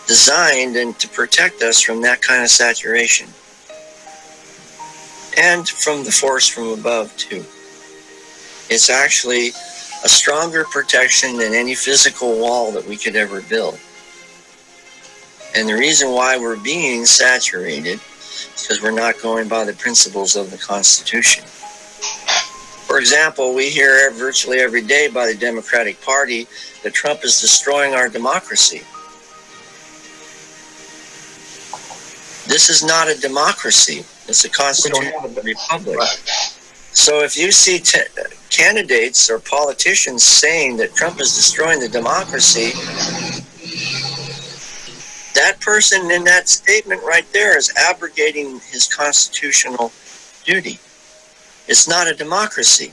designed and to protect us from that kind of saturation. And from the force from above, too. It's actually a stronger protection than any physical wall that we could ever build. And the reason why we're being saturated is because we're not going by the principles of the Constitution. For example, we hear virtually every day by the Democratic Party that Trump is destroying our democracy. This is not a democracy. It's a constitutional republic. Right. So if you see candidates or politicians saying that Trump is destroying the democracy, that person in that statement right there is abrogating his constitutional duty. It's not a democracy.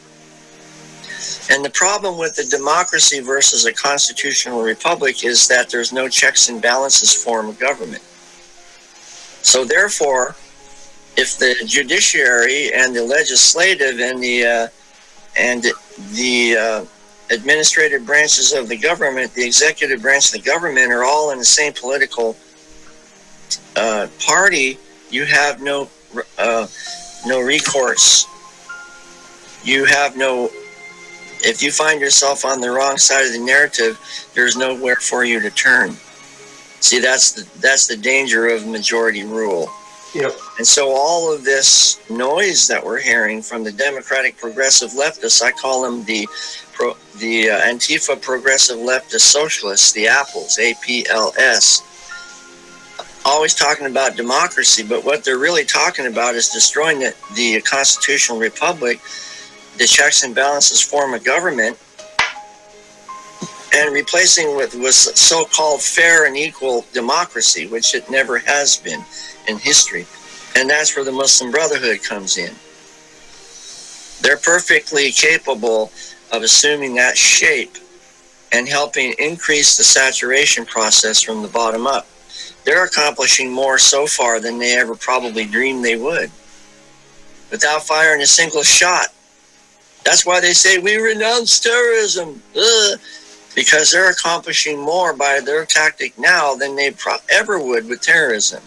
And the problem with a democracy versus a constitutional republic is that there's no checks and balances form of government. So therefore, if the judiciary and the legislative and the administrative branches of the government, the executive branch of the government, are all in the same political party, you have no recourse. You have no. If you find yourself on the wrong side of the narrative, there's nowhere for you to turn. See, that's the danger of majority rule. Yep. And so all of this noise that we're hearing from the Democratic progressive leftists, I call them the Antifa progressive leftist socialists, the Apples, APLS, always talking about democracy, but what they're really talking about is destroying the constitutional republic, the checks and balances form of government, and replacing with so-called fair and equal democracy, which it never has been in history. And that's where the Muslim Brotherhood comes in. They're perfectly capable of assuming that shape and helping increase the saturation process from the bottom up. They're accomplishing more so far than they ever probably dreamed they would, without firing a single shot. That's why they say we renounce terrorism. Because they're accomplishing more by their tactic now than they ever would with terrorism.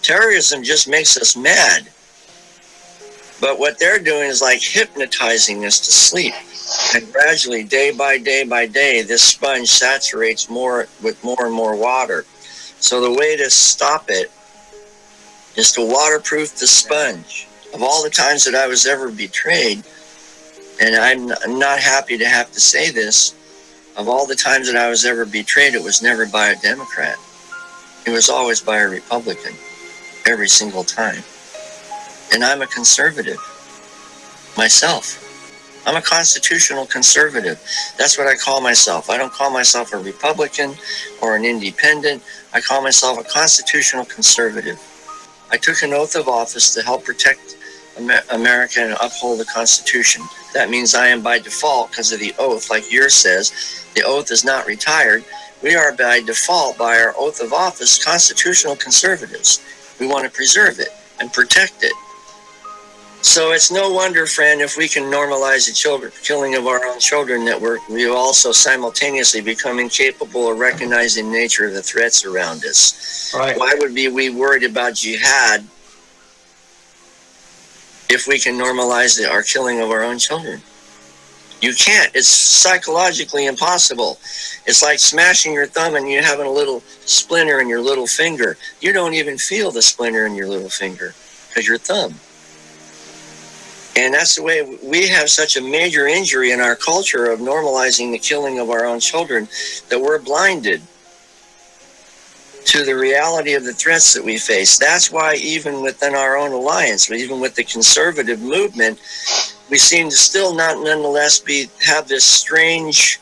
Terrorism just makes us mad. But what they're doing is like hypnotizing us to sleep. And gradually, day by day, this sponge saturates more with more and more water. So the way to stop it is to waterproof the sponge. Of all the times that I was ever betrayed, and I'm not happy to have to say this, of all the times that I was ever betrayed, it was never by a Democrat. It was always by a Republican, every single time. And I'm a conservative myself. I'm a constitutional conservative. That's what I call myself. I don't call myself a Republican or an independent. I call myself a constitutional conservative. I took an oath of office to help protect America and uphold the Constitution. That means I am by default, because of the oath, like yours says, the oath is not retired. We are by default, by our oath of office, constitutional conservatives. We want to preserve it and protect it. So it's no wonder, friend, if we can normalize the killing of our own children, that we also simultaneously become incapable of recognizing the nature of the threats around us. Right. Why would we be worried about jihad if we can normalize our killing of our own children? You can't. It's psychologically impossible. It's like smashing your thumb and you having a little splinter in your little finger. You don't even feel the splinter in your little finger because your thumb. And that's the way we have such a major injury in our culture of normalizing the killing of our own children, that we're blinded to the reality of the threats that we face. That's why even within our own alliance, even with the conservative movement, we seem to still not nonetheless have this strange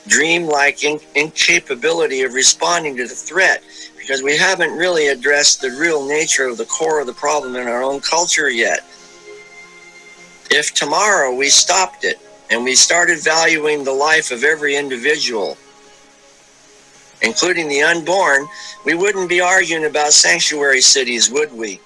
dreamlike incapability of responding to the threat, because we haven't really addressed the real nature of the core of the problem in our own culture yet. If tomorrow we stopped it and we started valuing the life of every individual, including the unborn, we wouldn't be arguing about sanctuary cities, would we?